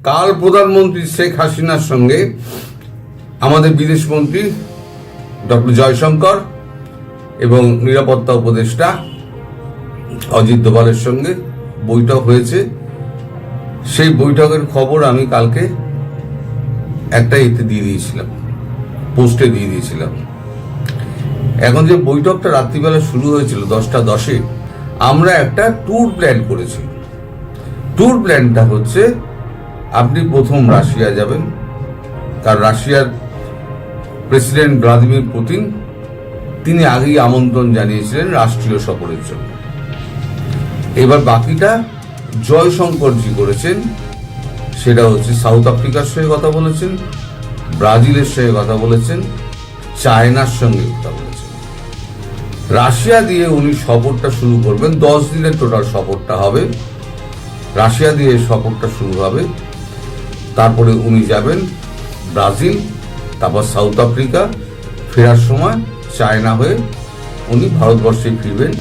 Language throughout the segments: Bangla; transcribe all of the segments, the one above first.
কাল প্রধানমন্ত্রী শেখ হাসিনার সঙ্গে আমাদের বিদেশমন্ত্রী ডক্টর জয়শঙ্কর এবং নিরাপত্তা উপদেষ্টা অজিত দোভালের সঙ্গে বৈঠক হয়েছে। সেই বৈঠকের খবর আমি কালকে একটা এতে দিয়ে দিয়েছিলাম, পোস্টে দিয়ে দিয়েছিলাম। এখন যে বৈঠকটা রাত্রিবেলা শুরু হয়েছিল 10:10, আমরা একটা ট্যুর প্ল্যান করেছি। ট্যুর প্ল্যানটা হচ্ছে, আপনি প্রথম রাশিয়া যাবেন, কারণ রাশিয়ার প্রেসিডেন্ট ভ্লাদিমির পুতিন তিনি আগেই আমন্ত্রণ জানিয়েছিলেন রাষ্ট্রীয় সফরের জন্য। এবার বাকিটা জয়শঙ্করজি করেছেন, সেটা হচ্ছে সাউথ আফ্রিকার সঙ্গে কথা বলেছেন, ব্রাজিলের সঙ্গে কথা বলেছেন, চায়নার সঙ্গে কথা বলেছেন। রাশিয়া দিয়ে উনি সফরটা শুরু করবেন, 10 দিনের টোটাল সফরটা হবে। রাশিয়া দিয়ে সফরটা শুরু হবে, তারপরে উনি যাবেন ব্রাজিল, তারপর সাউথ আফ্রিকা, ফেরার সময় চায়না হয়ে উনি ভারতবর্ষে ফিরবেন।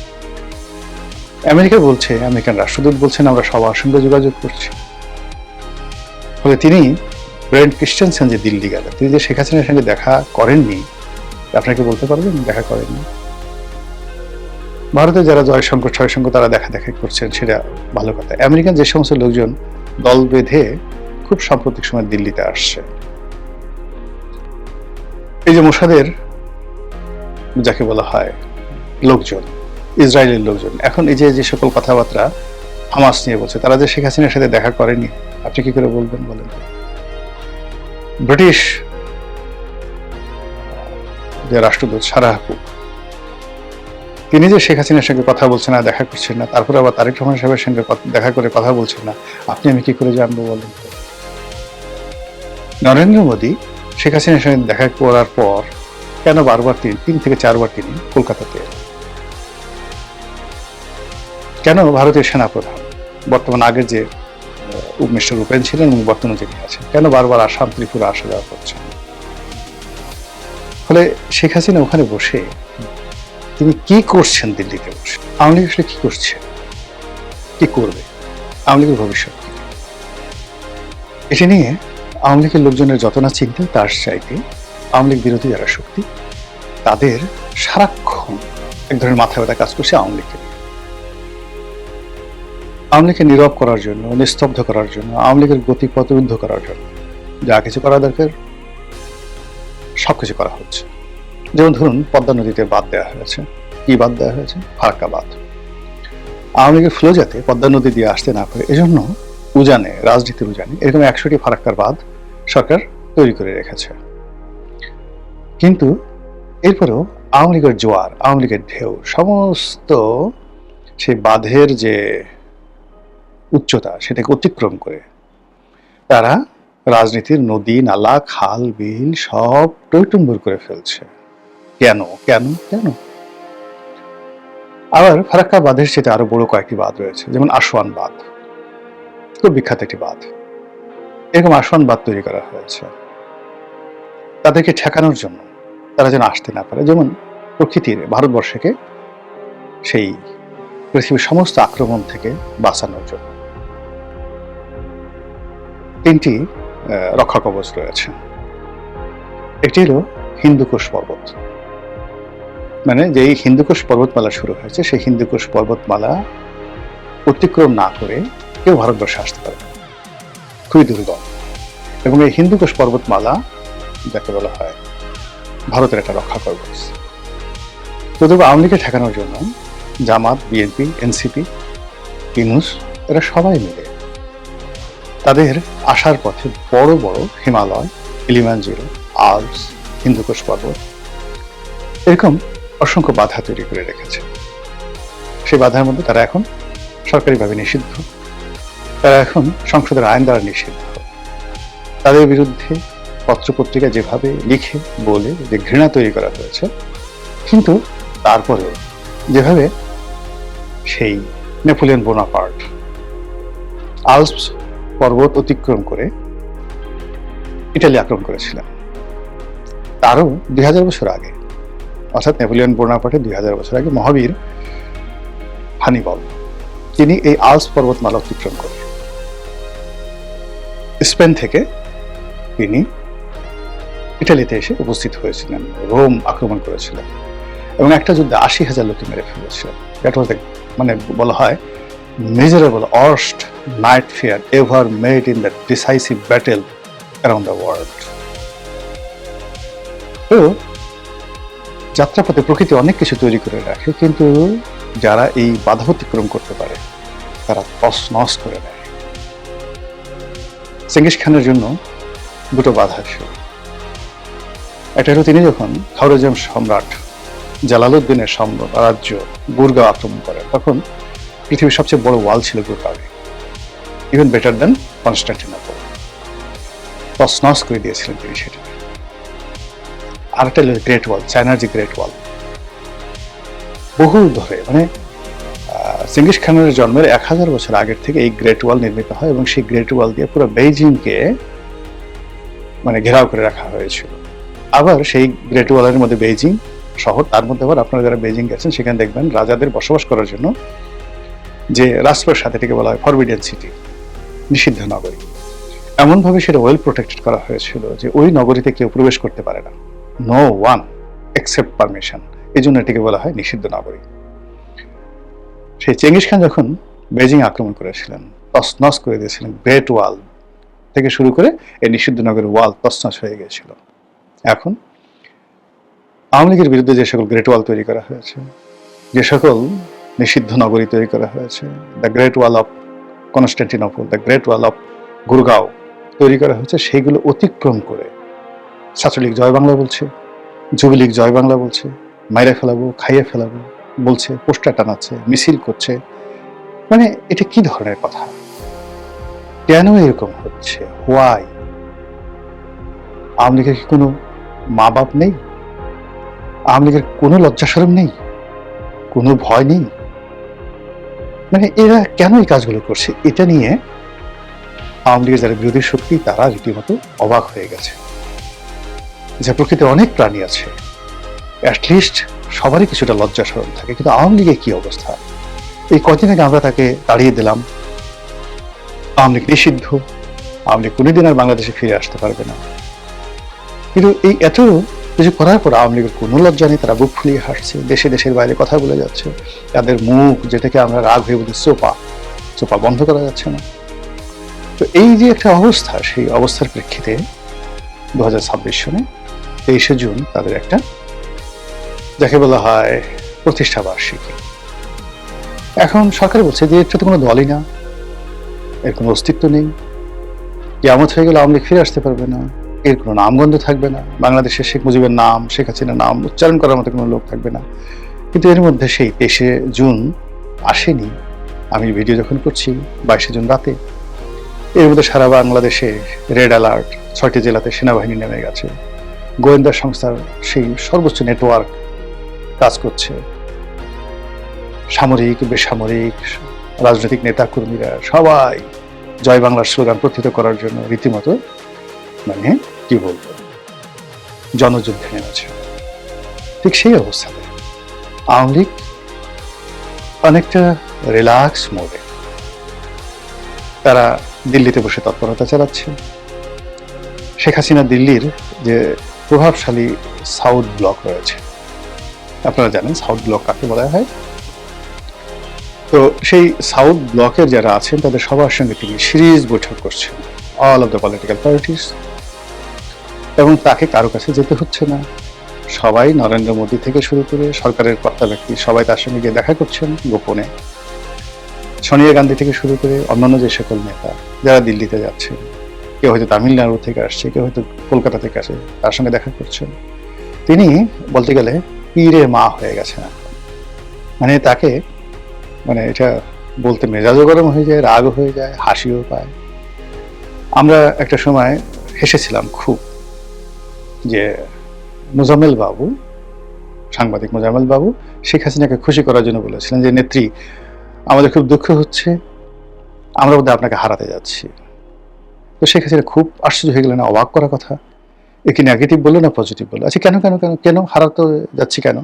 আমেরিকা বলছে, আমেরিকান রাষ্ট্রদূত বলছেন আমরা সবার সঙ্গে যোগাযোগ করছি। ফলে তিনি ব্রেন্ট ক্রিস্টেনসেন যে দিল্লি গেল, তিনি যে শেখ হাসিনার সঙ্গে দেখা করেননি, আপনাকে বলতে পারবেন দেখা করেননি। ভারতে যারা জয়শঙ্কর ছয়শঙ্কর তারা দেখা করছেন, সেটা ভালো কথা। আমেরিকান যে সমস্ত লোকজন দল বেঁধে খুব সাম্প্রতিক সময় দিল্লিতে আসছে, এই যে মোসাদের যাকে বলা হয় লোকজন, ইসরায়েলের লোকজন, এখন এই যে সকল কথাবার্তা হামাস নিয়ে বলছে, তারা যে শেখ হাসিনার সাথে দেখা করেনি, আপনি কি করে বলবেন বলেন? ব্রিটিশ যে রাষ্ট্রদূত সারা হুকুম, তিনি যে শেখ হাসিনার সঙ্গে কথা বলছেন না, দেখা করছেন না, তারপরে আবার তারেক রহমান সাহেবের সঙ্গে দেখা করে কথা বলছেন না, আপনি আমি কি করে জানবো বলেন? নরেন্দ্র মোদী শেখ হাসিনার সঙ্গে দেখা করার পর কেন বারবার 3 থেকে 4 বার তিনি কলকাতাতে এলেন? কেন ভারতের সেনাপ্রধান, বর্তমান আগের যে মিস্টার উপেন ছিলেন এবং বর্তমানে যিনি আছেন, কেন বারবার আসাম ত্রিপুরা আসা যাওয়া করছেন? ফলে শেখ হাসিনা ওখানে বসে তিনি কি করছেন? দিল্লিতে বসে আওয়ামী লীগ আসলে কি করছে, কি করবে, আওয়ামী লীগের ভবিষ্যৎ কি? এটা নিয়ে আওয়ামী লীগের লোকজনের যত না চিন্তা, তার চাইতে আওয়ামী লীগ বিরোধী যারা শক্তি, তাদের সারাক্ষণ এক ধরনের মাথা ব্যথা কাজ করছে আওয়ামী লীগকে। আওয়ামী লীগকে নীরব করার জন্য, নিস্তব্ধ করার জন্য, আওয়ামী লীগের গতিপথ রুদ্ধ করার জন্য যা কিছু করা দরকার সবকিছু করা হচ্ছে। যেমন ধরুন, পদ্মা নদীতে বাঁধ দেওয়া হয়েছে। কি বাঁধ দেওয়া হয়েছে? ফারাক্কা বাঁধ। আওয়ামী লীগের ফ্লো যাতে পদ্মা নদী দিয়ে আসতে না পারে, এজন্য উজানে, রাজনীতির উজানে এরকম 100টি ফারাক্কার বাঁধ সরকার তৈরি করে রেখেছে। কিন্তু এরপরেও আওয়ামী লীগের জোয়ার, আওয়ামী লীগের ঢেউ সমস্ত সেই বাঁধের যে উচ্চতা সেটাকে অতিক্রম করে তারা রাজনীতির নদী, নালা, খাল, বিল সব টইটুম্বুর করে ফেলছে। কেন কেন কেন? আবার ফারাক্কা বাঁধের সাথে আরো বড় কয়েকটি বাঁধ রয়েছে, যেমন আসওয়ান বাঁধ, খুব বিখ্যাত একটি বাঁধ। এরকম আসওয়ান বাঁধ তৈরি করা হয়েছে তাদেরকে ঠেকানোর জন্য, তারা যেন আসতে না পারে। যেমন প্রকৃতির ভারতবর্ষকে সেই পৃথিবীর সমস্ত আক্রমণ থেকে বাঁচানোর জন্য 3টি রক্ষা কবচ রয়েছে। একটি হলো হিন্দুকুশ পর্বত, মানে যেই হিন্দুকুশ পর্বতমালা শুরু হয়েছে, সেই হিন্দুকুশ পর্বতমালা অতিক্রম না করে কেউ ভারতবর্ষে আসতে পারে, খুবই দুর্গম। এবং এই হিন্দুকুশ পর্বতমালা যাকে বলা হয় ভারতের একটা রক্ষা কবচ। তো আওয়ামী লীগকে ঠেকানোর জন্য জামাত, বিএনপি, এনসিপি, ইউনূস এরা সবাই মিলে তাদের আসার পথে বড় বড় হিমালয়, কিলিমাঞ্জারো, আল্পস, হিন্দুকুশ পর্বত এরকম অসংখ্য বাধা তৈরি করে রেখেছে। সেই বাধার মধ্যে তারা এখন সরকারিভাবে নিষিদ্ধ, তারা এখন সংসদের আইন দ্বারা নিষিদ্ধ। তাদের বিরুদ্ধে পত্রপত্রিকা যেভাবে লিখে বলে যে ঘৃণা তৈরি করা হয়েছে, কিন্তু তারপরেও যেভাবে সেই নেপোলিয়ন বোনাপার্ট আল্পস পর্বত অতিক্রম করে ইটালি আক্রমণ করেছিলেন, তারও 2000 বছর আগে, অর্থাৎ নেপোলিয়ন বোনাপার্টের 2000 বছর আগে মহাবীর হানিবল তিনি এই আল্পস পর্বতমালা অতিক্রম করে স্পেন থেকে তিনি ইটালিতে এসে উপস্থিত হয়েছিলেন, রোম আক্রমণ করেছিলেন এবং একটা যুদ্ধে ৮০,০০০ লোককে মেরে ফেলেছিলেন। দ্যাট ওয়াজ মানে বলা হয় miserable worst night fear ever made in the decisive battle around the world. তো যাত্রাপথে প্রকৃতি অনেক কিছু তৈরি করে রাখে, কিন্তু যারা এই বাধা অতিক্রম করতে পারে তারা তছনছ করে দেয়। চেঙ্গিস খানের জন্য দুটো বাধা ছিল। একটা হলো তিনি যখন খাওয়ারেজম সম্রাট জালালউদ্দিনের রাজ্য গুরগাঁও আক্রমণ করেন, তখন পৃথিবীর সবচেয়ে বড় ওয়াল ছিল গুরগাঁওয়ে, ইভেন বেটার দেন কনস্টান্টিনোপল। তছনছ করে দিয়েছিলেন তিনি সেটা। আরেকটা হলো গ্রেট ওয়াল, চায়নার যে গ্রেট ওয়াল, বহু ধরে মানে চেঙ্গিস খানের জন্মের ১,০০০ বছর আগের থেকে এই গ্রেট ওয়াল নির্মিত হয় এবং সেই গ্রেট ওয়াল দিয়ে পুরো বেইজিংকে মানে ঘেরাও করে রাখা হয়েছিল। আবার সেই গ্রেট ওয়ালের মধ্যে বেইজিং শহর, তার মধ্যে আবার আপনারা যারা বেইজিং গেছেন সেখানে দেখবেন রাজাদের বসবাস করার জন্য যে রাজপ্রাসাদ, এটাকে বলা হয় ফরবিডেন সিটি, নিষিদ্ধ নগরী। এমনভাবে সেটা ওয়েল প্রোটেক্টেড করা হয়েছিল যে ওই নগরীতে কেউ প্রবেশ করতে পারে না, নো ওয়ান এক্সেপ্ট পারমিশন। এই জন্য এটিকে বলা হয় নিষিদ্ধ নগরী। সেই চেঙ্গিস খান যখন বেজিং আক্রমণ করেছিলেন, তছনছ করে দিয়েছিলেন, গ্রেট ওয়াল থেকে শুরু করে এই নিষিদ্ধ নগরের ওয়াল তছনছ হয়ে গিয়েছিল। এখন আওয়ামী লীগের বিরুদ্ধে যে সকল গ্রেট ওয়াল তৈরি করা হয়েছে, যে সকল নিষিদ্ধ নগরী তৈরি করা হয়েছে, the great wall of Constantinople, the great wall of Gurgaon তৈরি করা হয়েছে, সেইগুলো অতিক্রম করে ছাত্রলীগ জয় বাংলা বলছে, যুবলীগ জয় বাংলা বলছে, মাইরে ফেলাবো, খাইয়ে ফেলাবো বলছে, পোস্টার টানাচ্ছে, মিছিল করছে। মানে এটা কি ধরনের কথা? কেন এরকম হচ্ছে? হোয়াই? আওয়ামী লীগের কি কোনো মা বাপ নেই? আওয়ামী লীগের কোনো লজ্জা শরম নেই? কোনো ভয় নেই? মানে এরা কেন এই কাজগুলো করছে? এটা নিয়ে আওয়ামী লীগের যারা বিরোধী শক্তি তারা রীতিমতো অবাক হয়ে গেছে যে প্রকৃতির অনেক প্রাণী আছে, অ্যাটলিস্ট সবারই কিছুটা লজ্জা শরম থাকে, কিন্তু আওয়ামী লীগের কি অবস্থা? এই কদিন আগে আমরা তাকে তাড়িয়ে দিলাম, আওয়ামী লীগ নিষিদ্ধ, আওয়ামী লীগ কোনোদিন আর বাংলাদেশে ফিরে আসতে পারবে না। কিন্তু এই এত কিছু করার পর আওয়ামী লীগের কোনো লজ্জা নেই, তারা বুক ফুলিয়ে হাসছে, দেশে দেশের বাইরে কথা বলে যাচ্ছে, তাদের মুখ যেটাকে আমরা রাগ হয়ে বলি চোপা, চোপা বন্ধ করা যাচ্ছে না। তো এই যে একটা অবস্থা, সেই অবস্থার প্রেক্ষিতে 2026 সনে 23শে জুন তাদের একটা, যাকে বলা হয় প্রতিষ্ঠা বার্ষিকী। এখন সরকার বলছে যে এটা তো কোনো দলই না, এর কোনো অস্তিত্ব নেই, কিয়ামত হয়ে গেলে আওয়ামী লীগ ফিরে আসতে পারবে না, এর কোনো নামগন্ধ থাকবে না, বাংলাদেশের শেখ মুজিবের নাম, শেখ হাসিনার নাম উচ্চারণ করার মতো কোনো লোক থাকবে না। কিন্তু এর মধ্যে সেই 23শে জুন আসেনি। আমি ভিডিও যখন করছি 22শে জুন রাতে, এর মধ্যে সারা বাংলাদেশে রেড অ্যালার্ট, 6টি জেলাতে সেনাবাহিনী নেমে গেছে, গোয়েন্দা সংস্থার সেই সর্বোচ্চ নেটওয়ার্ক কাজ করছে, সামরিক বেসামরিক রাজনৈতিক নেতা কর্মীরা সবাই জয় বাংলার স্লোগান প্রতিহত করার জন্য রীতিমতো মানে কি বলবো জনযুদ্ধে নেমেছে। ঠিক সেই অবস্থাতে আওয়ামী লীগ অনেকটা রিল্যাক্স মোডে তারা দিল্লিতে বসে তৎপরতা চালাচ্ছে। শেখ হাসিনা দিল্লির যে প্রভাবশালী সাউথ ব্লক রয়েছে, আপনারা জানেন সাউথ ব্লক কাকে বলা হয়। তো সেই সাউথ ব্লকের যারা আছেন তাদের সবার সঙ্গে তিনি সিরিজ বৈঠক করছেন, all of the political parties, এবং তাকে কারো কাছে যেতে হচ্ছে না। সবাই নরেন্দ্র মোদী থেকে শুরু করে সরকারের কর্তা ব্যক্তি সবাই তার সঙ্গে গিয়ে দেখা করছেন গোপনে। সোনিয়া গান্ধী থেকে শুরু করে অন্যান্য যে সকল নেতা যারা দিল্লিতে যাচ্ছেন, কেউ হয়তো তামিলনাড়ু থেকে আসছে, কেউ হয়তো কলকাতা থেকে আসে, তার সঙ্গে দেখা করছেন। তিনি বলতে গেলে পীরে মা হয়ে গেছেন। মানে তাকে মানে এটা বলতে মেজাজও গরম হয়ে যায়, রাগ হয়ে যায়, হাসিও পায়। আমরা একটা সময় হেসেছিলাম খুব যে মোজাম্মেল বাবু, সাংবাদিক মোজাম্মেল বাবু শেখ হাসিনাকে খুশি করার জন্য বলেছিলেন যে নেত্রী, আমাদের খুব দুঃখ হচ্ছে, আমরা বোধহয় আপনাকে হারাতে যাচ্ছি। তো শেখ হাসিনা খুব আশ্চর্য হয়ে গেলেন, অবাক করা কথা, এ কি নেগেটিভ বললো না পজিটিভ বললো? আচ্ছা কেন কেন কেন কেন হারাতে যাচ্ছি কেন?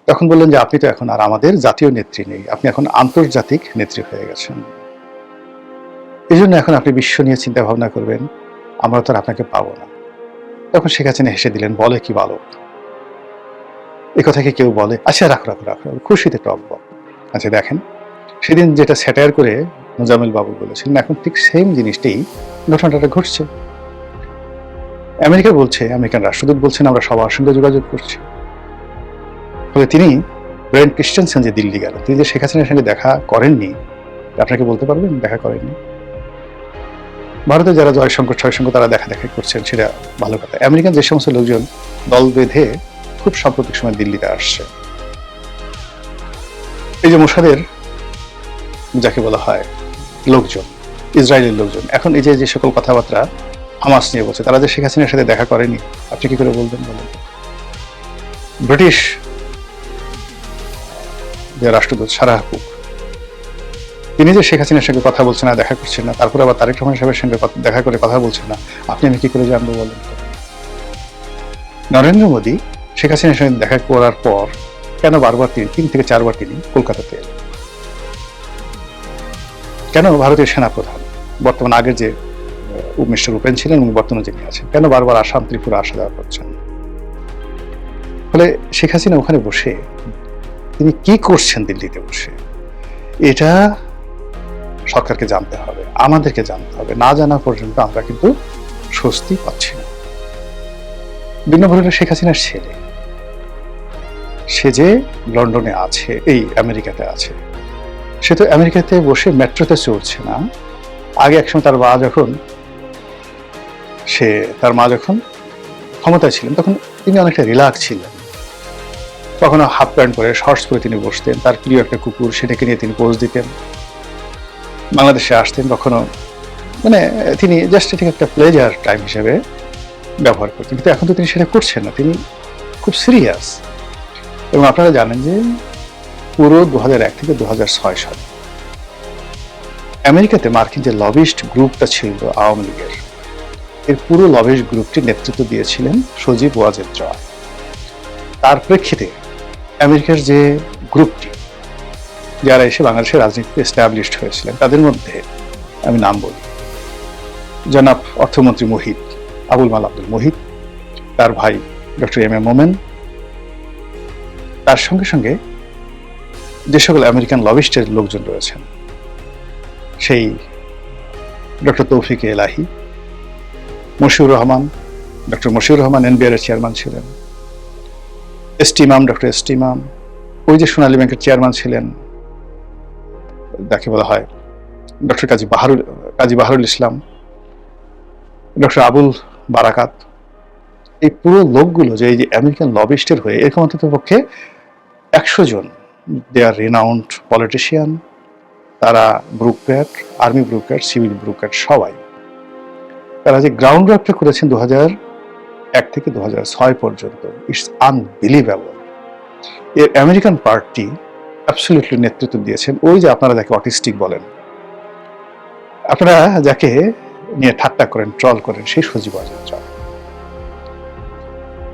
তখন বললেন যে আপনি তো এখন আর আমাদের জাতীয় নেত্রী নেই, আপনি এখন আন্তর্জাতিক নেত্রী হয়ে গেছেন। এই জন্য এখন আপনি বিশ্ব নিয়ে চিন্তা ভাবনা করবেন, আমরা তো আর আপনাকে পাবো না। তখন শেখ হাসিনা হেসে দিলেন, বলে কি বালক, এ কথা কি কেউ বলে? আচ্ছা রাখো রাখো রাখো, খুশিতে টক বক। আচ্ছা দেখেন, সেদিন যেটা স্যাটায়ার করে মোজাম্মেল বাবু বলেছিলেন, এখন ঠিক সেম জিনিসটাই ঘটনাটা ঘটছে। আমেরিকা বলছে, আমেরিকান রাষ্ট্রদূত বলছেন আমরা সবার সঙ্গে যোগাযোগ করছি। ফলে তিনি ব্রেন ক্রিস্টেনসেন যে দিল্লি গেল, তিনি যে শেখ হাসিনার সঙ্গে দেখা করেননি, আপনাকে বলতে পারবেন দেখা করেননি? ভারতে যারা জয়শঙ্কর ছয়শঙ্কর তারা দেখা দেখা করছেন, সেটা ভালো কথা। আমেরিকান যে সমস্ত লোকজন দল বেঁধে খুব সাম্প্রতিক সময় দিল্লিতে আসছে, এই যে মোসাদের যাকে বলা হয় লোকজন, ইসরায়েলের লোকজন, এখন এই যে সকল কথাবার্তা হামাস নিয়ে বলছে, তারা যে শেখ হাসিনার সাথে দেখা করেনি, আপনি কি করে বলবেন বলেন? ব্রিটিশ যে রাষ্ট্রদূত সারাহ কুক, তিনি যে শেখ হাসিনার সঙ্গে কথা বলছেন না, দেখা করছেন না, তারপরে আবার তারেক রহমান সাহেবের সঙ্গে দেখা করে কথা বলছেন না, আপনি আমি কি করে জানবো বলেন তো? নরেন্দ্র মোদী শেখ হাসিনার সঙ্গে দেখা করার পর কেন বারবার তিন থেকে চারবার তিনি কলকাতাতে এলেন? কেন ভারতীয় সেনাপ্রধান বর্তমান আগের যে মিস্টার উপেন ছিলেন এবং বর্তমানে যিনি আছেন, কেন বারবার আসাম ত্রিপুরা আসা যাওয়া করছেন? ফলে শেখ হাসিনা ওখানে বসে তিনি কি করছেন দিল্লিতে বসে, এটা সরকারকে জানতে হবে, আমাদেরকে জানতে হবে। না জানা পর্যন্ত আমরা কিন্তু স্বস্তি পাচ্ছি না। ভিন্ন ভূমিকা শেখ হাসিনার ছেলে, সে যে লন্ডনে আছে, এই আমেরিকাতে আছে, সে তো আমেরিকাতে বসে মেট্রোতে চড়ছে না। আগে একসময় তার মা যখন ক্ষমতায় ছিলেন, তখন তিনি অনেকটা রিল্যাক্স ছিলেন। কখনো হাফ প্যান্ট পরে শর্টস পরে তিনি বসতেন, তার প্রিয় একটা কুকুর সেটাকে নিয়ে তিনি পোজ দিতেন, বাংলাদেশে আসতেন, কখনো মানে তিনি জাস্ট এটাকে একটা প্লেজার টাইম হিসেবে ব্যবহার করতেন। কিন্তু এখন তো তিনি সেটা করছেন না, তিনি খুব সিরিয়াস। এবং আপনারা জানেন যে পুরো 2001 থেকে 2006 সালে আমেরিকাতে মার্কিন যে লবিস্ট গ্রুপটা ছিল আওয়ামী লীগের, এর পুরো লবিস্ট গ্রুপটির নেতৃত্ব দিয়েছিলেন সজীব ওয়াজেদ জয়। তার প্রেক্ষিতে আমেরিকার যে গ্রুপটি যারা এসে বাংলাদেশের রাজনীতিতে এস্টাবলিশড হয়েছিলেন, তাদের মধ্যে আমি নাম বলি, জনাব অর্থমন্ত্রী মুহিত, আবুল মাল আব্দুল মুহিত, তার ভাই ডক্টর এম এ মোমেন, তার সঙ্গে সঙ্গে যে সকল আমেরিকান লবিস্টের লোকজন রয়েছেন, সেই ডক্টর তৌফিক এলাহি, মশিউর রহমান, ডক্টর মশিউর রহমান এনবিআর এর চেয়ারম্যান ছিলেন, এসটিমাম, ডক্টর এসটিমাম, ওই যে সোনালী ব্যাংকের চেয়ারম্যান ছিলেন যাকে বলা হয় ডক্টর কাজী বাহারুল ইসলাম, ডক্টর আবুল বারাকাত, এই পুরো লোকগুলো যে এই যে আমেরিকান লবিস্টের হয়ে, এরকম অন্তত পক্ষে 100 জন, দে আর রিনাউন্ড পলিটিশিয়ান, তারা bureaucrat, army bureaucrat, civil bureaucrat, সবাই তারা যে গ্রাউন্ড ওয়ার্কটা করেছেন 2001 থেকে 2006 পর্যন্ত, ইটস আনবিলিভেবল। এর আমেরিকান পার্টি অ্যাবসলিউটলি নেতৃত্ব দিয়েছেন ওই যে আপনারা যাকে অটিস্টিক বলেন, আপনারা যাকে নিয়ে ঠাট্টা করেন, ট্রল করেন, সেই সজীব ওয়াজেদ জয়।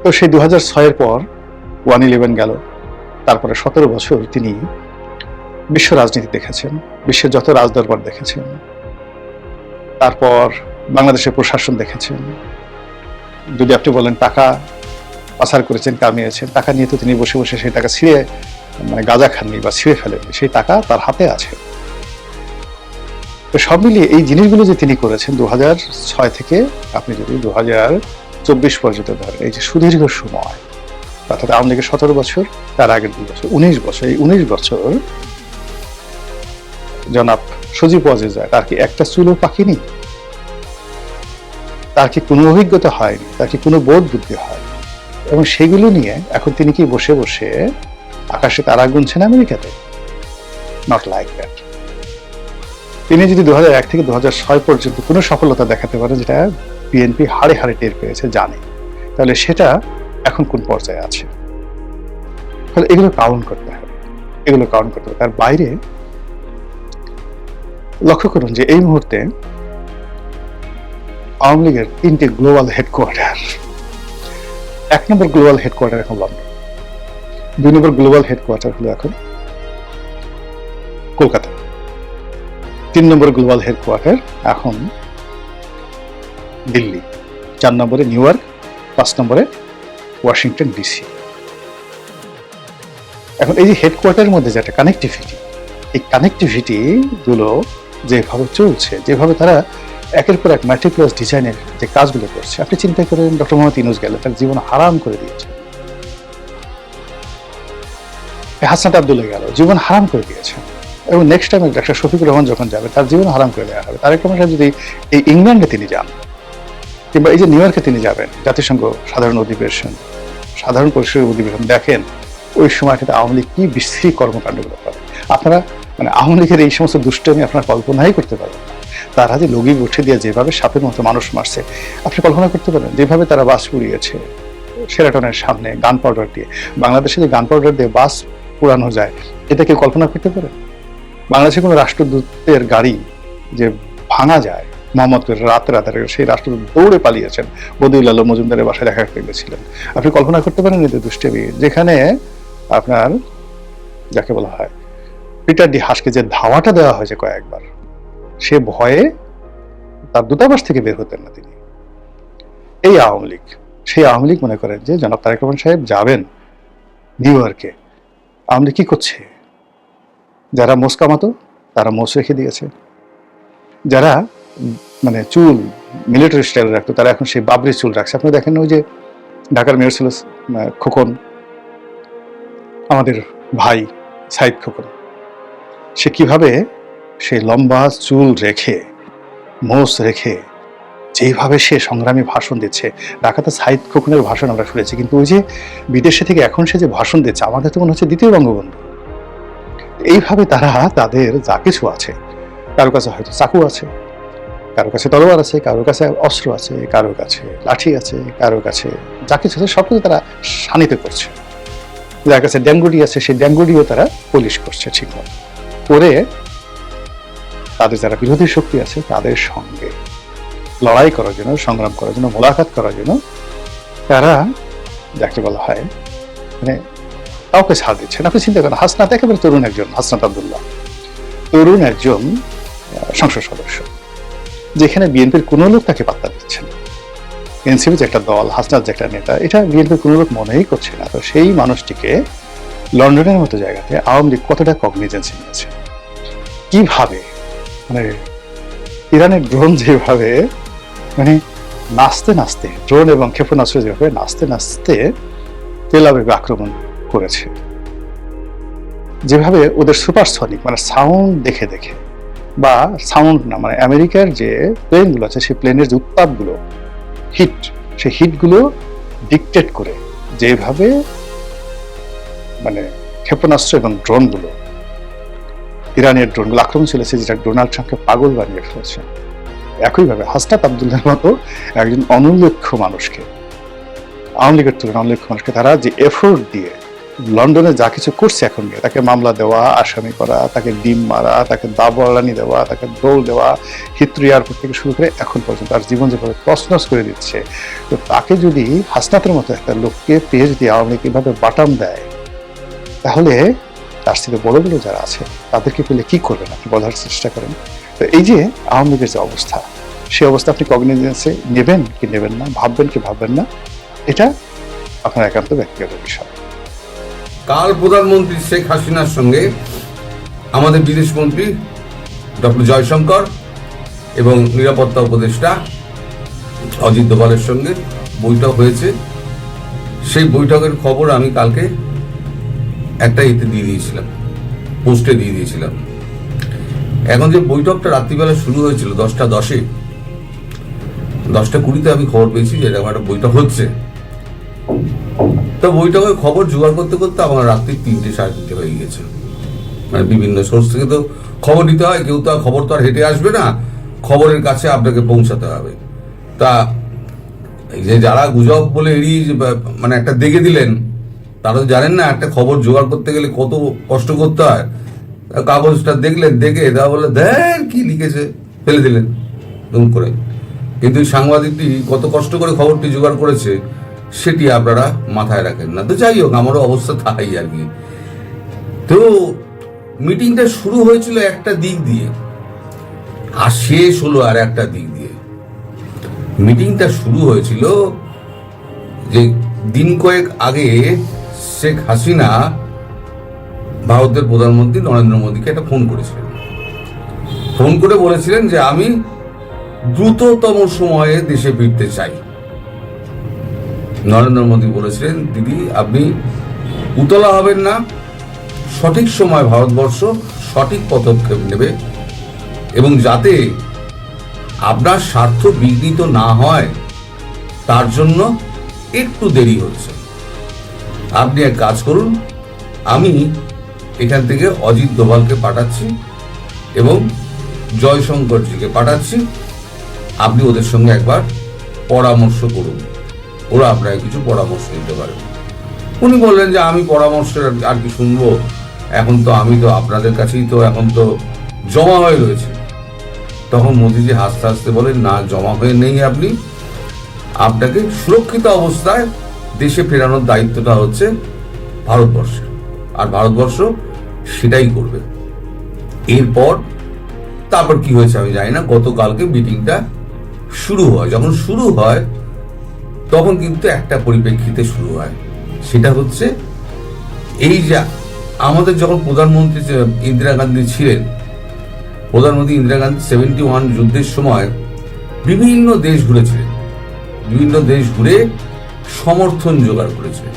তো সেই 2006 পর 1/11 গেল, তারপরে 17 বছর তিনি বিশ্ব রাজনীতি দেখেছেন, বিশ্বের যত রাজদরবার দেখেছেন, তারপর বাংলাদেশের প্রশাসন দেখেছেন। যদি আপনি বলেন টাকা পাচার করেছেন, কামিয়েছেন, টাকা নিয়ে তো তিনি বসে বসে সেই টাকা ছিঁড়ে মানে গাঁজা খাননি বা ছিঁড়ে ফেলেননি, সেই টাকা তার হাতে আছে। তো সব মিলিয়ে এই জিনিসগুলো যে তিনি করেছেন 2006 থেকে আপনি যদি 2024 পর্যন্ত ধরেন, এই যে সুদীর্ঘ সময়, অর্থাৎ আওয়ামী লীগের 17 বছর, তার আগের 2 বছর, 19 বছর, এই 19 বছর জনাব সজীব ওয়াজেদ জয় তার কি একটা চুলও পাকেনি? তার কি কোনো অভিজ্ঞতা হয়নি? তার কি কোনো বোধ বুদ্ধি হয়নি? এবং সেগুলো নিয়ে এখন তিনি কি বসে বসে আকাশে তারা গুনছেন আমেরিকাতে? Not like that. তিনি যদি 2001 থেকে 2006 পর্যন্ত কোনো সফলতা দেখাতে পারে, যেটা বিএনপি হাড়ে হাড়ে টের পেয়েছে, জানে, তাহলে সেটা এখন কোন পর্যায়ে আছে? তাহলে এগুলো কাউন্ট করতে হবে, এগুলো কাউন্ট করতে হবে। তার বাইরে লক্ষ্য করুন যে এই মুহূর্তে আওয়ামী লীগের 3টে গ্লোবাল হেডকোয়ার্টার, 1 নম্বর গ্লোবাল হেডকোয়ার্টার এখন লন্ডন, 2 নম্বর গ্লোবাল হেডকোয়ার্টার হলো এখন কলকাতা, 3 নম্বর গ্লোবাল হেডকোয়ার্টার এখন দিল্লি, 4 নম্বরে নিউ ইয়র্ক, 5 নম্বরে ওয়াশিংটন ডিসি। এখন এই যে হেডকোয়ার্টারের মধ্যে যে একটা কানেক্টিভিটি, এই কানেক্টিভিটি গুলো যেভাবে চলছে, যেভাবে তারা একের পর এক ম্যাট্রিকুলাস ডিজাইনের যে কাজগুলো করছে, আপনি চিন্তা করেন ডক্টর মোহাম্মদ ইউনূস গেলে তার জীবন হারাম করে দিয়েছে, হাসনাত আব্দুল্লাহ গেল জীবন হারাম করে দিয়েছে, এবং next time doctor Shafiqur Rahman যখন যাবে তার জীবন হারাম করে দেওয়া হবে। তারেক রহমান সাহেব যদি এই ইংল্যান্ডে তিনি যান, কিংবা এই যে নিউ ইয়র্কে তিনি যাবেন জাতিসংঘ সাধারণ অধিবেশন, সাধারণ পরিষদের অধিবেশন, দেখেন ওই সময়টাতে আওয়ামী লীগ কি বিশ্রী কর্মকাণ্ডগুলো করে। আপনারা মানে আওয়ামী লীগের এই সমস্ত দুষ্টামি আপনারা কল্পনাই করতে পারবেন না। তার হাতে লগি উঠে দিয়ে যেভাবে সাপের মতো মানুষ মারছে, আপনি কল্পনা করতে পারেন? যেভাবে তারা বাস পুড়িয়েছে শেরাটনের সামনে গান পাউডার দিয়ে, বাংলাদেশে যে গান পাউডার দিয়ে বাস পুরানো যায়, এটা কেউ কল্পনা করতে পারে? বাংলাদেশে কোনো রাষ্ট্রদূতের গাড়ি যে ভাঙা যায় মোহাম্মদপুর রাতে, সেই রাষ্ট্রদূত দৌড়ে পালিয়েছেন, বদিউল আলম মজুমদারের বাসায় দেখা করতে গেছিলেন। আপনি কল্পনা করতে পারেন এদের দুষ্টামি? যেখানে আপনার যাকে বলা হয় পিটার ডি হাসকে যে ধাওয়াটা দেওয়া হয়েছে কয়েকবার, সে ভয়ে তার দূতাবাস থেকে বের হতেন না তিনি। এই আওয়ামী লীগ, সেই আওয়ামী লীগ মনে করেন যে জনাব তারেক রহমান সাহেব যাবেন নিউ ইয়র্কে, আওয়ামী লীগ কি করছে? যারা মোষ কামাতো তারা মোষ রেখে দিয়েছে, যারা মানে চুল মিলিটারি স্টাইল রাখতো তারা এখন সেই বাবরি চুল রাখছে। আপনি দেখেন ওই যে ঢাকার মেয়র ছিল খোকন, আমাদের ভাই সাইদ খোকন, সে কিভাবে সেই লম্বা চুল রেখে মোষ রেখে যেভাবে সে সংগ্রামী ভাষণ দিচ্ছে। ঢাকাতে সাইদ খোকনের ভাষণ আমরা শুনেছি, কিন্তু ওই যে বিদেশে থেকে এখন সে যে ভাষণ দিচ্ছে, আমাদের তো মনে হচ্ছে দ্বিতীয় বঙ্গবন্ধু। এইভাবে তারা তাদের যা কিছু আছে, কারো কাছে হয়তো চাকু আছে, কারো কাছে তলোয়ার আছে, কারোর কাছে অস্ত্র আছে, কারোর কাছে লাঠি আছে, কারোর কাছে যা কিছু আছে সব কিছু তারা শানিত করছে। যার কাছে ড্যাঙ্গুডি আছে সেই ড্যাঙ্গুডিও তারা পলিশ করছে ঠিকমতো করে। তাদের যারা বিরোধী শক্তি আছে তাদের সঙ্গে লড়াই করার জন্য, সংগ্রাম করার জন্য, মোলাকাত করার জন্য তারা যাকে বলা হয় মানে কাউকে ছাড় দিচ্ছেন। আপনি চিন্তা করেন, হাসনাত একেবারে তরুণ একজন, হাসনাত আব্দুল্লাহ তরুণ একজন সংসদ সদস্য, যেখানে বিএনপির কোনো লোক তাকে পাত্তা দিচ্ছে না। এনসিপি যে একটা দল, হাসনাত যে একটা নেতা, এটা বিএনপির কোনো লোক মনেই করছে না। তো সেই মানুষটিকে লন্ডনের মতো জায়গাতে আওয়ামী লীগ কতটা কগনিজেন্সি নিয়েছে, কিভাবে মানে ইরানের ড্রোন যেভাবে মানে নাচতে নাচতে, ড্রোন এবং ক্ষেপণাস্ত্র যেভাবে নাচতে নাচতে তেল আবিবে আক্রমণ করেছে, যেভাবে ওদের সুপারসনিক মানে সাউন্ড দেখে দেখে, বা সাউন্ড না মানে আমেরিকার যে প্লেনগুলো আছে সেই প্লেনের যে উত্তাপগুলো, হিট, সেই হিটগুলো ডিকটেট করে যেভাবে মানে ক্ষেপণাস্ত্র এবং ড্রোনগুলো, ইরানের ড্রোনগুলো আক্রমণ চলেছে, যেটা ডোনাল্ড ট্রাম্পকে পাগল বানিয়ে ফেলেছে। একইভাবে হাসনাত আব্দুল্লাহর মতো একজন অনুল্লেখ্য মানুষকে, আওয়ামী লীগের তুলনায় অনুল্লেখ্য মানুষকে তারা যে এফোর্ট দিয়ে লন্ডনে যা কিছু করছে এখন নিয়ে, তাকে মামলা দেওয়া, আসামি করা, তাকে ডিম মারা, তাকে দাবরানি দেওয়া, তাকে দৌড় দেওয়া, হিথ্রো এয়ারপোর্ট থেকে শুরু করে এখন পর্যন্ত তার জীবন যেভাবে তছনছ করে দিচ্ছে, তো তাকে যদি হাসনাতের মতো একটা লোককে পেয়ে যদি আওয়ামী লীগ এভাবে বাটাম দেয়, তাহলে তার থেকে বড় বড় যারা আছে তাদেরকে পেলে কি করবেন আপনি বলার চেষ্টা করেন। তো এই যে আওয়ামী লীগের যে অবস্থা, সেই অবস্থা আপনি কগনিজেন্সে নেবেন কি নেবেন না, ভাববেন কি ভাববেন না, এটা আপনার একান্ত ব্যক্তিগত বিষয়। কাল প্রধানমন্ত্রী শেখ হাসিনার সঙ্গে আমাদের বিদেশমন্ত্রী ডক্টর জয়শঙ্কর এবং নিরাপত্তা উপদেষ্টা অজিত দোভালের সঙ্গে বৈঠক হয়েছে। সেই বৈঠকের খবর আমি কালকে একটা ইতে দিয়ে দিয়েছিলাম, পোস্টে দিয়ে দিয়েছিলাম। এখন যে বৈঠকটা রাত্রিবেলা শুরু হয়েছিল 10:10, 10:20 আমি খবর পেয়েছি যে এরকম একটা বৈঠক হচ্ছে। তো বৈঠকের খবর জোগাড় করতে করতে আমার রাত্রি 3টে, 3:30 হয়ে গেছে। মানে বিভিন্ন সোর্স থেকে তো খবর নিতে হয়, কেউ তো খবর তো আর হেঁটে আসবে না, খবরের কাছে আপনাকে পৌঁছাতে হবে। তা এই যে যারা গুজব বলে এড়িয়ে মানে একটা দেখে দিলেন, তারা তো জানেন না একটা খবর জোগাড় করতে গেলে কত কষ্ট করতে হয়। কাগজটা দেখলেন, দেখে তা বলে দেন কি লিখেছে, ফেলে দিলেন দুম করে। কিন্তু সাংবাদিকটি কত কষ্ট করে খবরটি জোগাড় করেছে সেটি আপনারা মাথায় রাখেন না। তো যাই হোক, আমারও অবস্থা তাই আর কি। তো মিটিংটা শুরু হয়েছিল একটা দিক দিয়ে, আর শেষ হলো আর একটা দিক দিয়ে। মিটিংটা শুরু হয়েছিল যে দিন কয়েক আগে শেখ হাসিনা ভারতের প্রধানমন্ত্রী নরেন্দ্র মোদীকে একটা ফোন করেছিলেন। ফোন করে বলেছিলেন যে আমি দ্রুততম সময়ে দেশে ফিরতে চাই। নরেন্দ্র মোদী বলেছিলেন, দিদি আপনি উতলা হবেন না, সঠিক সময় ভারতবর্ষ সঠিক পদক্ষেপ নেবে এবং যাতে আপনার স্বার্থ বিঘ্নিত না হয় তার জন্য একটু দেরি হচ্ছে। আপনি এক কাজ করুন, আমি এখান থেকে অজিত দোভালকে পাঠাচ্ছি এবং জয়শঙ্করজিকে পাঠাচ্ছি, আপনি ওদের সঙ্গে একবার পরামর্শ করুন, ওরা আপনাকে কিছু পরামর্শ দিতে পারে। উনি বললেন যে আমি পরামর্শের আর কি শুনবো, এখন তো আমি তো আপনাদের কাছেই তো এখন তো জমা হয়ে রয়েছে। তখন মোদিজি হাসতে হাসতে বলেন, না জমা হয়ে নেই, আপনি আপনাকে সুরক্ষিত অবস্থায় দেশে ফেরানোর দায়িত্বটা হচ্ছে ভারতবর্ষের, আর ভারতবর্ষ সেটাই করবে। এরপর তারপর কি হয়েছে আমি জানি না, গতকালকে মিটিংটা শুরু হয়। যখন শুরু হয় তখন কিন্তু একটা পরিপ্রেক্ষিতে শুরু হয়, সেটা হচ্ছে এই যে আমাদের যখন প্রধানমন্ত্রী ইন্দিরা গান্ধী ছিলেন, প্রধানমন্ত্রী ইন্দিরা গান্ধী 71 যুদ্ধের সময় বিভিন্ন দেশ ঘুরেছিলেন, বিভিন্ন দেশ ঘুরে সমর্থন জোগাড় করেছিলেন।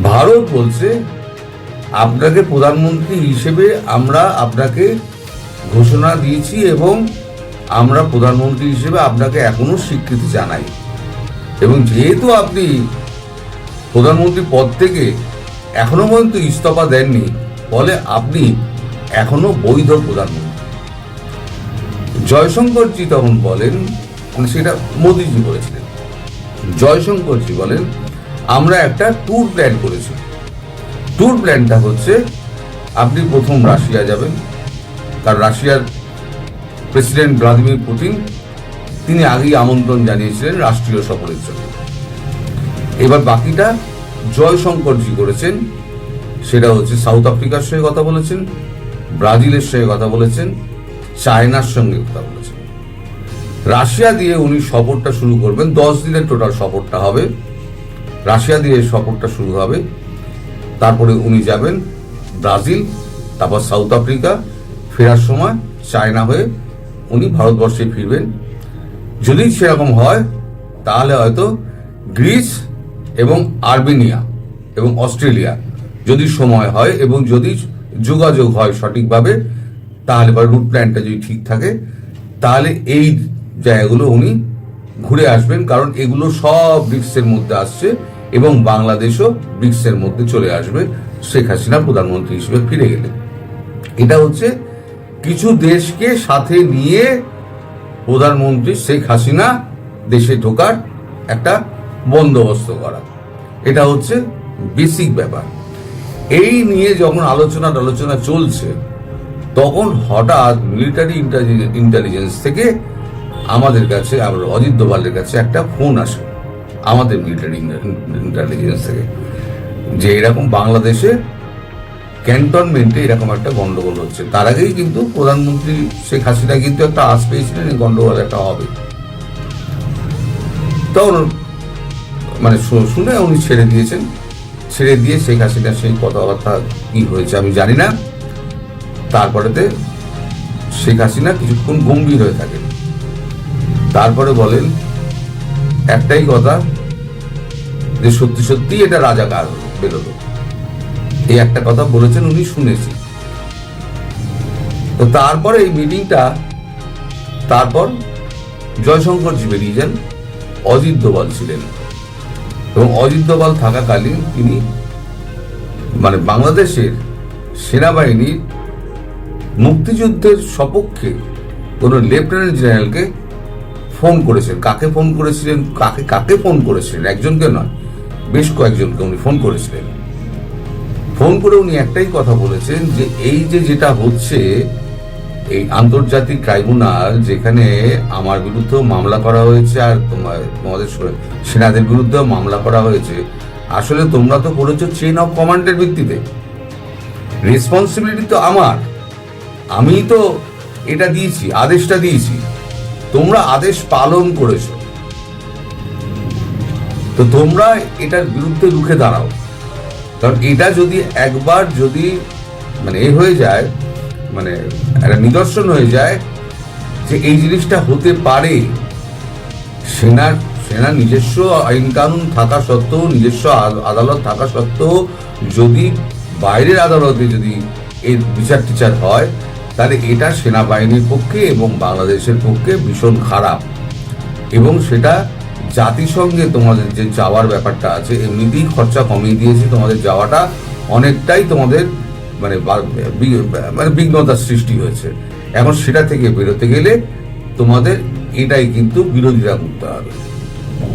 ভারত বলছে আপনাকে প্রধানমন্ত্রী হিসেবে আমরা আপনাকে ঘোষণা দিয়েছি এবং আমরা প্রধানমন্ত্রী হিসেবে আপনাকে এখনো স্বীকৃতি জানাই, এবং যেহেতু আপনি প্রধানমন্ত্রী পদ থেকে এখনো পর্যন্ত ইস্তফা দেননি, ফলে আপনি এখনো বৈধ প্রধানমন্ত্রী। জয়শঙ্করজি তখন বলেন, মানে সেটা মোদীজি বলেছিলেন, জয়শঙ্করজি বলেন আমরা একটা ট্যুর প্ল্যান করেছি। ট্যুর প্ল্যানটা হচ্ছে আপনি প্রথম রাশিয়া যাবেন, কারণ রাশিয়ার প্রেসিডেন্ট ভ্লাদিমির পুতিন তিনি আগেই আমন্ত্রণ জানিয়েছিলেন রাষ্ট্রীয় সফরের জন্য। এবার বাকিটা জয়শঙ্করজি করেছেন, সেটা হচ্ছে সাউথ আফ্রিকার সঙ্গে কথা বলেছেন, ব্রাজিলের সঙ্গে কথা বলেছেন, চায়নার সঙ্গে কথা বলেছেন। রাশিয়া দিয়ে উনি সফরটা শুরু করবেন, 10 দিনের টোটাল সফরটা হবে। রাশিয়া দিয়ে সফরটা শুরু হবে, তারপরে উনি যাবেন ব্রাজিল, তারপর সাউথ আফ্রিকা, ফেরার সময় চায়না হয়ে উনি ভারতবর্ষে ফিরবেন। যদি সেরকম হয় তাহলে হয়তো গ্রিস এবং আর্মেনিয়া এবং অস্ট্রেলিয়া যদি সময় হয় এবং যদি যোগাযোগ হয় সঠিকভাবে, তাহলে বা রুট প্ল্যানটা যদি ঠিক থাকে, তাহলে এই জায়গাগুলো উনি ঘুরে আসবেন, কারণ এগুলো সব ব্রিক্সের মধ্যে আসছে এবং বাংলাদেশও ব্রিক্সের মধ্যে চলে আসবে শেখ হাসিনা প্রধানমন্ত্রী হিসেবে ফিরে গেলে। এটা হচ্ছে কিছু দেশকে সাথে নিয়ে প্রধানমন্ত্রী শেখ হাসিনা দেশে ঢোকার একটা বন্দোবস্ত করা, এটা হচ্ছে বেসিক ব্যাপার। এই নিয়ে যখন আলোচনা চলছে, তখন হঠাৎ মিলিটারি ইন্টেলিজেন্স থেকে আমাদের কাছে, আমরা অজিত দোভালের কাছে একটা ফোন আসে আমাদের মিলিটারি ইন্টেলিজেন্স থেকে, যে এরকম বাংলাদেশে ক্যান্টনমেন্টে এরকম একটা গন্ডগোল হচ্ছে। তার আগেই কিন্তু প্রধানমন্ত্রী শেখ হাসিনা কিন্তু একটা আশ পেয়েছিলেন এই গন্ডগোল একটা হবে। তখন মানে শুনে উনি ছেড়ে দিয়েছেন, ছেড়ে দিয়ে শেখ হাসিনার সেই কথাবার্তা কি হয়েছে আমি জানি না। তারপরেতে শেখ হাসিনা কিছুক্ষণ গম্ভীর হয়ে থাকেন, তারপরে বলেন একটাই কথা, যে সত্যি সত্যি এটা রাজাকার বেরোলো, এই একটা কথা বলেছেন, উনি শুনেছি। তো তারপরে এই মিটিংটা, তারপর জয়শঙ্করজি বেরিয়ে যান, অজিত দোভাল ছিলেন, এবং অজিত দোভাল থাকাকালীন তিনি মানে বাংলাদেশের সেনাবাহিনীর মুক্তিযুদ্ধের সপক্ষে কোন লেফটেন্যান্ট জেনারেলকে ফোন করেছেন। কাকে ফোন করেছিলেন, কাকে ফোন করেছিলেন, একজনকে নয়, বেশ কয়েকজনকে উনি ফোন করেছিলেন। ফোন করে উনি একটাই কথা বলেছেন, যে এই যে যেটা হচ্ছে, এই আন্তর্জাতিক ট্রাইব্যুনাল যেখানে আমার বিরুদ্ধেও মামলা করা হয়েছে আর তোমাদের সেনাদের বিরুদ্ধেও মামলা করা হয়েছে, আসলে তোমরা তো করেছো চেইন অফ কমান্ডের ভিত্তিতে, রেসপন্সিবিলিটি তো আমার, আমি তো এটা দিয়েছি, আদেশটা দিয়েছি, তোমরা আদেশ পালন করেছো, তো তোমরা এটার বিরুদ্ধে রুখে দাঁড়াও। কারণ এটা যদি একবার যদি মানে এ হয়ে যায়, মানে একটা নিদর্শন হয়ে যায় যে এই জিনিসটা হতে পারে, সেনার নিজস্ব আইন কানুন থাকা সত্ত্বেও, নিজস্ব আদালত থাকা সত্ত্বেও যদি বাইরের আদালতে যদি এর বিচার টিচার হয়, তাহলে এটা সেনাবাহিনীর পক্ষে এবং বাংলাদেশের পক্ষে ভীষণ খারাপ। এবং সেটা জাতিসংঘে তোমাদের যে যাওয়ার ব্যাপারটা আছে, এমনিতেই খরচা কমিয়ে দিয়েছে, তোমাদের যাওয়াটা অনেকটাই তোমাদের মানে বিঘ্নতার সৃষ্টি হয়েছে। এখন সেটা থেকে বেরোতে গেলে তোমাদের এটাই কিন্তু বিরোধিতা করতে হবে।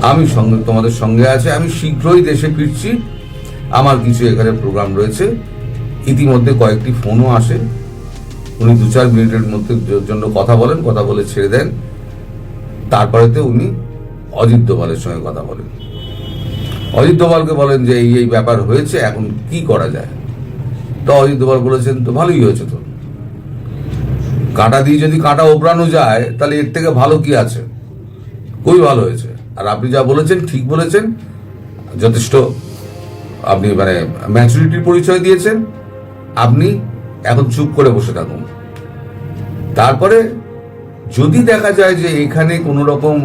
আমি তোমাদের সঙ্গে আছে, আমি শীঘ্রই দেশে ফিরছি, আমার কিছু এখানে প্রোগ্রাম রয়েছে। ইতিমধ্যে কয়েকটি ফোনও আসে, উনি 2-4 মিনিটের মধ্যে জন্য কথা বলেন, কথা বলে ছেড়ে দেন, তারপরেতে উনি অজিত দোভালের সঙ্গে কথা বলেন। অজিত দোভালকে বলেন যে এই ব্যাপার হয়েছে, এখন কি করা যায়। তো অজিত দোভাল বলেছেন, তো ভালোই হয়েছে, তো কাঁটা দিয়ে যদি কাঁটা ওবরানো যায় তাহলে এর থেকে ভালো কি আছে, খুবই ভালো হয়েছে। আর আপনি যা বলেছেন ঠিক বলেছেন, যথেষ্ট আপনি মানে ম্যাচুরিটির পরিচয় দিয়েছেন। আপনি এখন চুপ করে বসে থাকুন, তারপরে যদি দেখা যায় যে এখানে কোনো রকম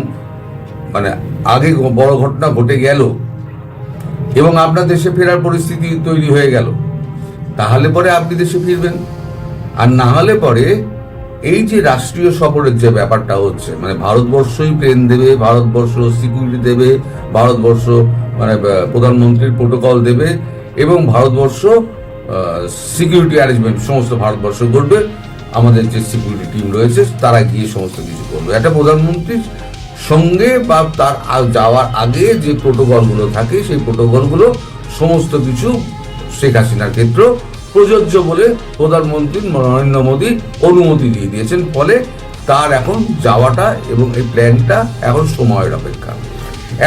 মানে আগে বড় ঘটনা ঘটে গেল এবং আপনার দেশে ফেরার পরিস্থিতি তৈরি হয়ে গেল, তাহলে পরে আপনি দেশে ফিরবেন। আর না হলে পরে এই যে রাষ্ট্রীয় সফরের যে ব্যাপারটা হচ্ছে, মানে ভারতবর্ষই প্লেন দেবে, ভারতবর্ষ সিকিউরিটি দেবে, ভারতবর্ষ মানে প্রধানমন্ত্রীর প্রোটোকল দেবে এবং ভারতবর্ষ সিকিউরিটি অ্যারেঞ্জমেন্ট সমস্ত ভারতবর্ষ করবে, আমাদের যে সিকিউরিটি টিম রয়েছে তারা গিয়ে সমস্ত কিছু করবে। একটা প্রধানমন্ত্রীর সঙ্গে বা তার যাওয়ার আগে যে প্রোটোকলগুলো থাকে, সেই প্রোটোকলগুলো সমস্ত কিছু শেখ হাসিনার ক্ষেত্রে প্রযোজ্য বলে প্রধানমন্ত্রী নরেন্দ্র মোদী অনুমতি দিয়ে দিয়েছেন। ফলে তার এখন যাওয়াটা এবং এই প্ল্যানটা এখন সময়ের অপেক্ষা।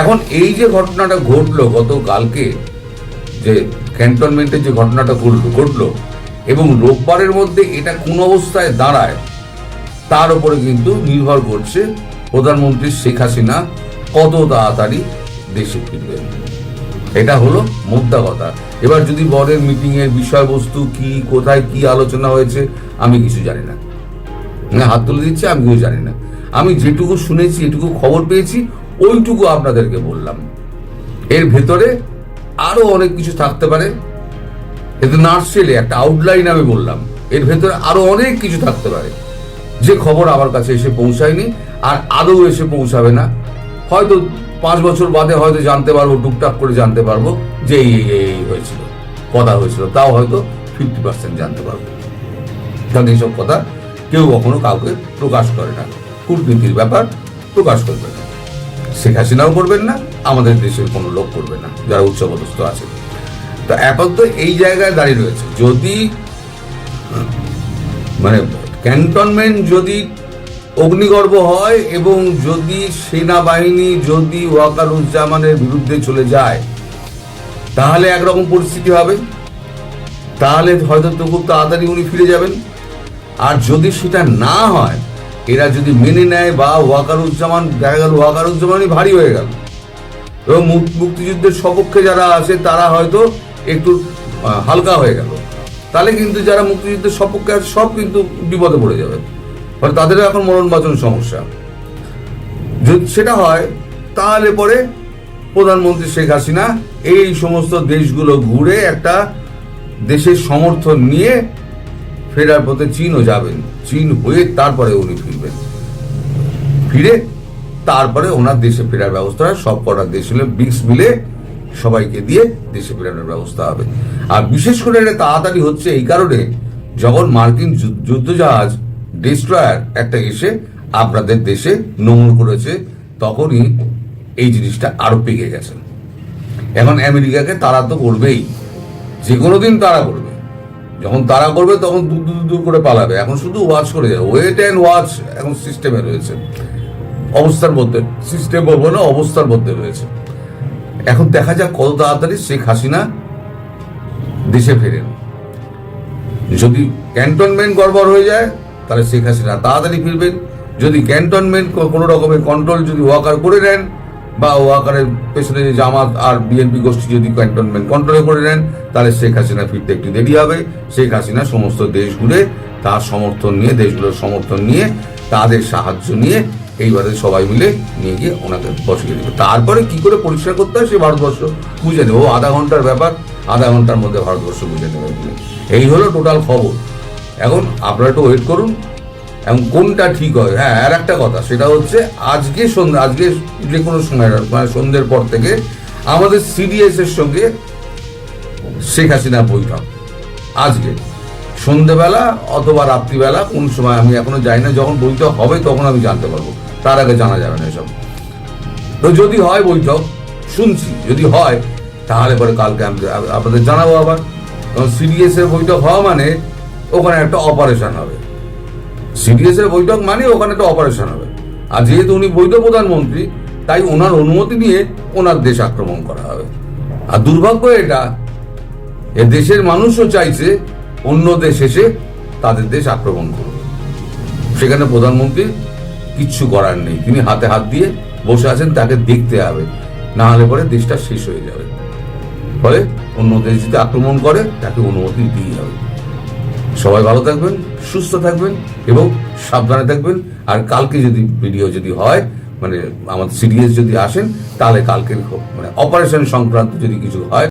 এখন এই যে ঘটনাটা ঘটলো গতকালকে, যে ক্যান্টনমেন্টের যে ঘটনাটা ঘটলো এবং রোববারের মধ্যে এটা কোন অবস্থায় দাঁড়ায়, তার উপরে কিন্তু নির্ভর করছে প্রধানমন্ত্রী শেখ হাসিনা কত তাড়াতাড়ি দেশে ফিরবেন। এটা হলো মোদ্দা কথা। এবার যদি বলেন মিটিং এর বিষয়বস্তু কি, কোথায় কি আলোচনা হয়েছে, আমি কিছু জানি না, হাত তুলে দিচ্ছি, আমি কিছু জানি না। আমি যেটুকু শুনেছি, এটুকু খবর পেয়েছি, ওইটুকু আপনাদেরকে বললাম। এর ভেতরে আরো অনেক কিছু থাকতে পারে, এতে নার্সেলে একটা আউটলাইন আমি বললাম, এর ভেতরে আরো অনেক কিছু থাকতে পারে যে খবর আমার কাছে এসে পৌঁছায়নি আর আদৌ এসে পৌঁছাবে না। হয়তো 5 বছর বাদে হয়তো জানতে পারবো, টুকটাক করে জানতে পারবো যে এই হয়েছিল, কথা হয়েছিল, তাও হয়তো 50% জানতে পারবো। কারণ এইসব কথা কেউ কখনো কাউকে প্রকাশ করে না, কূটনীতির ব্যাপার প্রকাশ করবে না, শেখ হাসিনাও করবেন না, আমাদের দেশের কোনো লোক করবে না যারা উচ্চপদস্থ আছে। তো এখন তো এই জায়গায় দাঁড়িয়ে রয়েছে, যদি মানে ক্যান্টনমেন্ট যদি অগ্নিগর্ভ হয় এবং যদি সেনাবাহিনী যদি ওয়াকারুজ্জামানের বিরুদ্ধে চলে যায়, তাহলে একরকম পরিস্থিতি হবে, তাহলে হয়তো তো খুব তাড়াতাড়ি উনি ফিরে যাবেন। আর যদি সেটা না হয়, এরা যদি মেনে নেয় বা ওয়াকারুজ্জামান, দেখা গেল ওয়াকারুজ্জামানই ভারী হয়ে গেল এবং মুক্তিযুদ্ধের সপক্ষে যারা আছে তারা হয়তো একটু হালকা হয়ে গেল, তাহলে কিন্তু যারা মুক্তিযুদ্ধের সপক্ষে আছে সব কিন্তু বিপদে পড়ে যাবে। ফলে তাদেরও এখন মরণবাচন সমস্যা। যদি সেটা হয়, তাহলে পরে প্রধানমন্ত্রী শেখ হাসিনা এই সমস্ত দেশগুলো ঘুরে একটা দেশের সমর্থন নিয়ে ফেরার পথে চীনও যাবেন, চীন হয়ে তারপরে উনি ফিরবেন, ফিরে তারপরে ওনার দেশে ফেরার ব্যবস্থা, সব কটা দেশ হলে ব্রিক্স মিলে সবাইকে দিয়ে দেশে ফেরানোর ব্যবস্থা হবে। আর বিশেষ করে এটা তাড়াতাড়ি হচ্ছে এই কারণে, যখন মার্কিন যুদ্ধজাহাজ ডিস্ট্রয়ার একটা এসে আপনাদের দেশে নোংর করেছে, তখনই এই জিনিসটা আরো পেকে গেছে। এখন আমেরিকাকে তারা তো করবেই, যে কোনো দিন তারা করবে, যখন তারা করবে তখন দূর করে পালাবে। এখন শুধু ওয়াচ করে যাবে, ওয়েট অ্যান্ড ওয়াচ এখন সিস্টেমে রয়েছে, অবস্থার মধ্যে, সিস্টেম বলবো না, অবস্থার মধ্যে রয়েছে। এখন দেখা যাক কত তাড়াতাড়ি শেখ হাসিনা দেশে ফেরেন। যদি ক্যান্টনমেন্ট গড়বড় হয়ে যায়, তাহলে শেখ হাসিনা তাড়াতাড়ি ফিরবেন। যদি ক্যান্টনমেন্ট কোনো রকমের কন্ট্রোল যদি ওয়াকার করে নেন, বা ওয়াকারের পেছনে যে জামাত আর বিএনপি গোষ্ঠী যদি ক্যান্টনমেন্ট কন্ট্রোলে করে নেন, তাহলে শেখ হাসিনা ফিরতে একটু দেরি হবে। শেখ হাসিনা সমস্ত দেশ ঘুরে তার সমর্থন নিয়ে, দেশগুলোর সমর্থন নিয়ে, তাদের সাহায্য নিয়ে এইবারে সবাই মিলে নিয়ে গিয়ে ওনাকে বসিয়ে দেবে। তারপরে কি করে পরিষ্কার করতে হয় সে ভারতবর্ষ বুঝে নেবে। ও আধা ঘন্টার ব্যাপার, আধা ঘন্টার মধ্যে ভারতবর্ষ বুঝে নেবে। এই হলো টোটাল খবর। এখন আপনারা একটু ওয়েট করুন এবং কোনটা ঠিক হয়। হ্যাঁ, আর একটা কথা, সেটা হচ্ছে আজকে যে কোনো সময় মানে সন্ধ্যের পর থেকে আমাদের সিডিএস এর সঙ্গে শেখ হাসিনা বৈঠক। আজকে সন্ধ্যেবেলা অথবা রাত্রিবেলা কোন সময় আমি এখনো জানি না, যখন বৈঠক হবে তখন আমি জানতে পারবো, তার আগে জানা যাবে না এসব। তো যদি হয় বৈঠক, শুনছি যদি হয় তাহলে পরে কালকে আমি আপনাদের জানাবো আবার। কারণ সিডিএস এর বৈঠক হওয়া মানে ওখানে একটা অপারেশন হবে। সিডিএস এর বৈঠক মানে ওখানে একটা অপারেশন হবে। আর যেহেতু উনি বৈধ প্রধানমন্ত্রী, তাই ওনার অনুমতি নিয়ে ওনার দেশ আক্রমণ করা হবে। আর দুর্ভাগ্য এটা, এ দেশের মানুষও চাইছে অন্য দেশ এসে তাদের দেশ আক্রমণ করুন। সেখানে প্রধানমন্ত্রীর কিচ্ছু করার নেই, তিনি হাতে হাত দিয়ে বসে আছেন, তাকে দেখতে হবে, না হলে পরে দেশটা শেষ হয়ে যাবে। ফলে অন্য দেশ যদি আক্রমণ করে তাকে অনুমতি দিয়ে হবে। সবাই ভালো থাকবেন, সুস্থ থাকবেন এবং সাবধানে থাকবেন। আর কালকে যদি ভিডিও যদি হয়, মানে আমাদের সিরিয়াস যদি আসেন, তাহলে কালকের মানে অপারেশন সংক্রান্ত যদি কিছু হয়